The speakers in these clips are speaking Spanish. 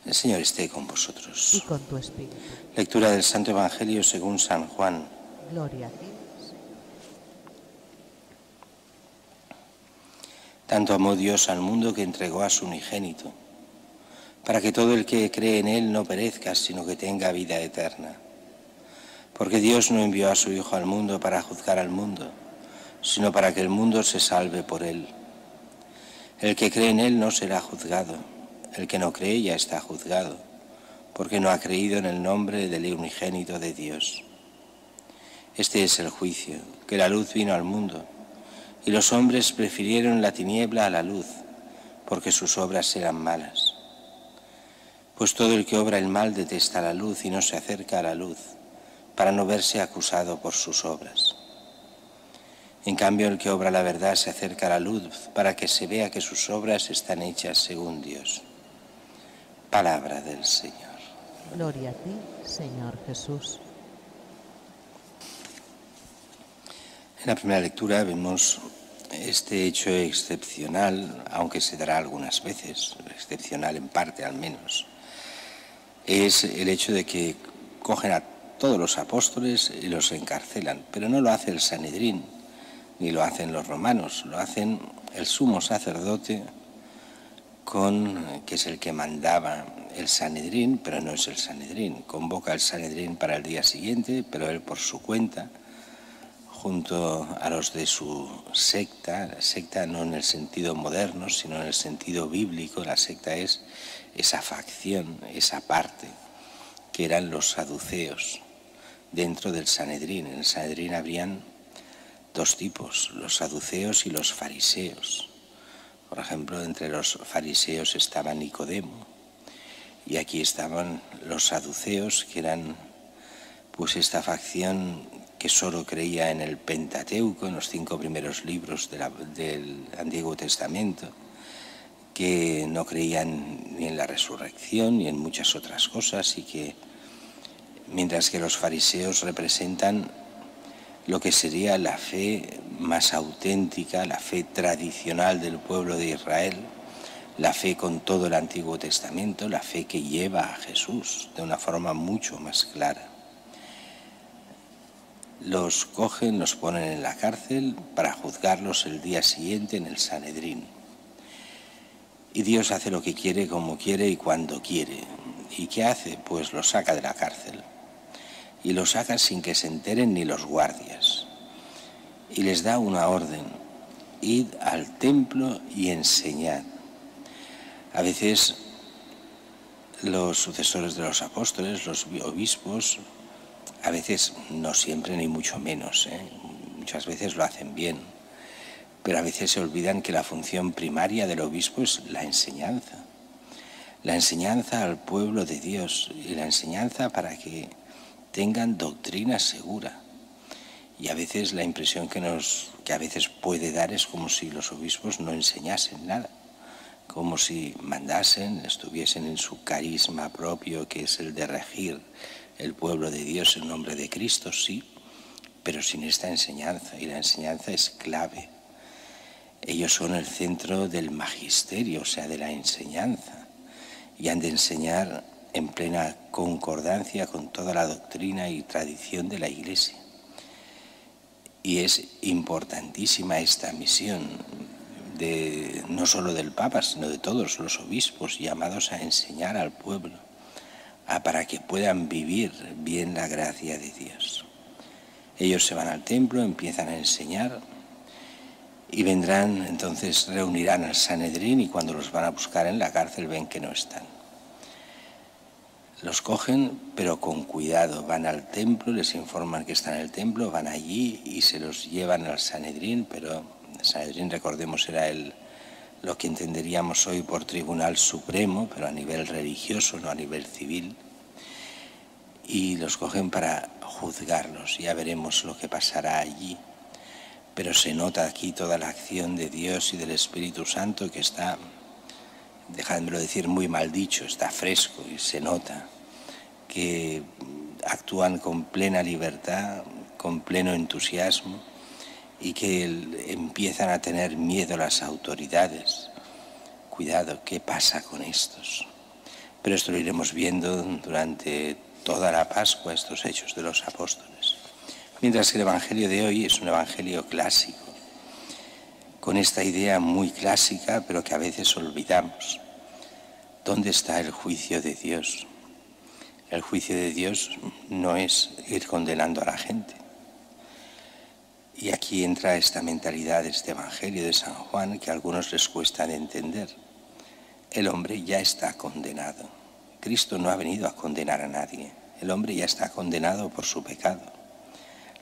El Señor esté con y vosotros. con tu espíritu. Lectura del Santo Evangelio según San Juan. Gloria a ti, Señor. Tanto amó Dios al mundo que entregó a su unigénito, para que todo el que cree en Él no perezca, sino que tenga vida eterna. Porque Dios no envió a su Hijo al mundo para juzgar al mundo, sino para que el mundo se salve por Él. El que cree en Él no será juzgado, el que no cree ya está juzgado, porque no ha creído en el nombre del unigénito de Dios. Este es el juicio, que la luz vino al mundo, y los hombres prefirieron la tiniebla a la luz, porque sus obras eran malas. Pues todo el que obra el mal detesta la luz y no se acerca a la luz, para no verse acusado por sus obras. En cambio, el que obra la verdad se acerca a la luz, para que se vea que sus obras están hechas según Dios. Palabra del Señor. Gloria a ti, Señor Jesús. En la primera lectura vemos este hecho excepcional, aunque se dará algunas veces, excepcional en parte al menos. Es el hecho de que cogen a todos los apóstoles y los encarcelan, pero no lo hace el Sanedrín, ni lo hacen los romanos, lo hacen el sumo sacerdote, que es el que mandaba el Sanedrín, pero no es el Sanedrín. Convoca al Sanedrín para el día siguiente, pero él por su cuenta, junto a los de su secta, la secta no en el sentido moderno, sino en el sentido bíblico. La secta es esa facción, esa parte, que eran los saduceos, dentro del Sanedrín. En el Sanedrín habrían dos tipos, los saduceos y los fariseos. Por ejemplo, entre los fariseos estaba Nicodemo, y aquí estaban los saduceos, que eran pues esta facción que solo creía en el Pentateuco, en los 5 primeros libros del Antiguo Testamento, que no creían ni en la resurrección ni en muchas otras cosas, y que mientras que los fariseos representan lo que sería la fe más auténtica, la fe tradicional del pueblo de Israel, la fe con todo el Antiguo Testamento, la fe que lleva a Jesús de una forma mucho más clara. Los cogen, los ponen en la cárcel para juzgarlos el día siguiente en el Sanedrín. Y Dios hace lo que quiere, como quiere y cuando quiere. ¿Y qué hace? Pues los saca de la cárcel. Y los saca sin que se enteren ni los guardias. Y les da una orden: id al templo y enseñad. A veces los sucesores de los apóstoles, los obispos, a veces, no siempre ni mucho menos, muchas veces lo hacen bien, pero a veces se olvidan que la función primaria del obispo es la enseñanza al pueblo de Dios, y la enseñanza para que tengan doctrina segura. Y a veces la impresión que a veces puede dar es como si los obispos no enseñasen nada, como si mandasen, estuviesen en su carisma propio, que es el de regir el pueblo de Dios en nombre de Cristo, sí, pero sin esta enseñanza, y la enseñanza es clave. Ellos son el centro del magisterio, o sea, de la enseñanza, y han de enseñar en plena concordancia con toda la doctrina y tradición de la Iglesia. Y es importantísima esta misión, no solo del Papa, sino de todos los obispos, llamados a enseñar al pueblo, para que puedan vivir bien la gracia de Dios. Ellos se van al templo, empiezan a enseñar, y vendrán, entonces reunirán al Sanedrín, y cuando los van a buscar en la cárcel ven que no están. Los cogen, pero con cuidado. Van al templo, les informan que están en el templo, van allí y se los llevan al Sanedrín, pero el Sanedrín, recordemos, era lo que entenderíamos hoy por Tribunal Supremo, pero a nivel religioso, no a nivel civil. Y los cogen para juzgarlos. Ya veremos lo que pasará allí. Pero se nota aquí toda la acción de Dios y del Espíritu Santo, que está, dejádmelo decir muy mal dicho, está fresco, y se nota que actúan con plena libertad, con pleno entusiasmo, y que empiezan a tener miedo las autoridades. Cuidado, ¿qué pasa con estos? Pero esto lo iremos viendo durante toda la Pascua, estos hechos de los apóstoles. Mientras que el Evangelio de hoy es un Evangelio clásico, con esta idea muy clásica, pero que a veces olvidamos. ¿Dónde está el juicio de Dios? El juicio de Dios no es ir condenando a la gente. Y aquí entra esta mentalidad de este Evangelio de San Juan que a algunos les cuesta de entender. El hombre ya está condenado. Cristo no ha venido a condenar a nadie. El hombre ya está condenado por su pecado.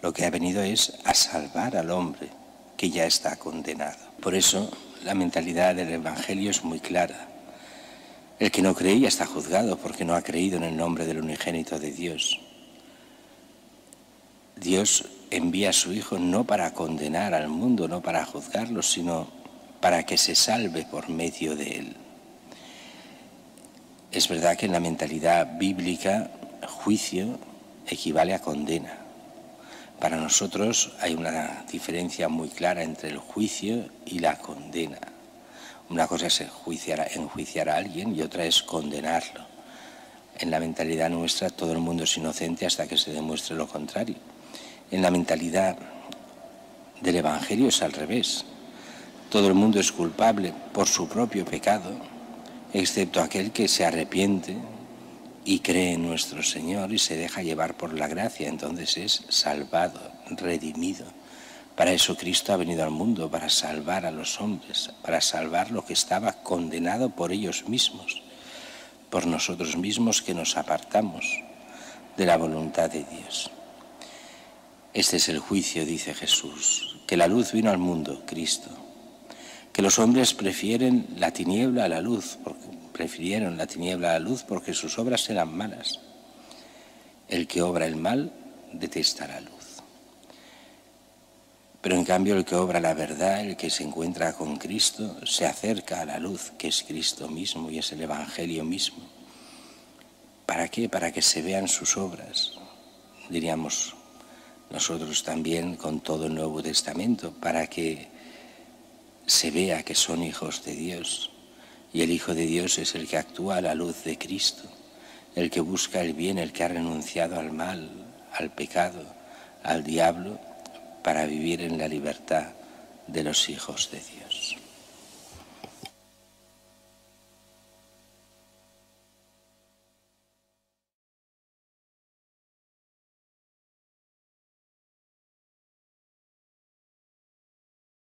Lo que ha venido es a salvar al hombre que ya está condenado. Por eso la mentalidad del Evangelio es muy clara. El que no cree ya está juzgado porque no ha creído en el nombre del unigénito de Dios. Dios envía a su Hijo no para condenar al mundo, no para juzgarlo, sino para que se salve por medio de él. Es verdad que en la mentalidad bíblica, juicio equivale a condena. Para nosotros hay una diferencia muy clara entre el juicio y la condena. Una cosa es enjuiciar a alguien y otra es condenarlo. En la mentalidad nuestra todo el mundo es inocente hasta que se demuestre lo contrario. En la mentalidad del Evangelio es al revés. Todo el mundo es culpable por su propio pecado, excepto aquel que se arrepiente y cree en nuestro Señor y se deja llevar por la gracia. Entonces es salvado, redimido. Para eso Cristo ha venido al mundo, para salvar a los hombres, para salvar lo que estaba condenado por ellos mismos, por nosotros mismos que nos apartamos de la voluntad de Dios. Este es el juicio, dice Jesús, que la luz vino al mundo, Cristo, que los hombres prefirieron la tiniebla a la luz porque sus obras eran malas. El que obra el mal detesta la luz. Pero en cambio el que obra la verdad, el que se encuentra con Cristo, se acerca a la luz, que es Cristo mismo y es el Evangelio mismo. ¿Para qué? Para que se vean sus obras, diríamos nosotros también con todo el Nuevo Testamento, para que se vea que son hijos de Dios. Y el Hijo de Dios es el que actúa a la luz de Cristo, el que busca el bien, el que ha renunciado al mal, al pecado, al diablo, para vivir en la libertad de los hijos de Dios.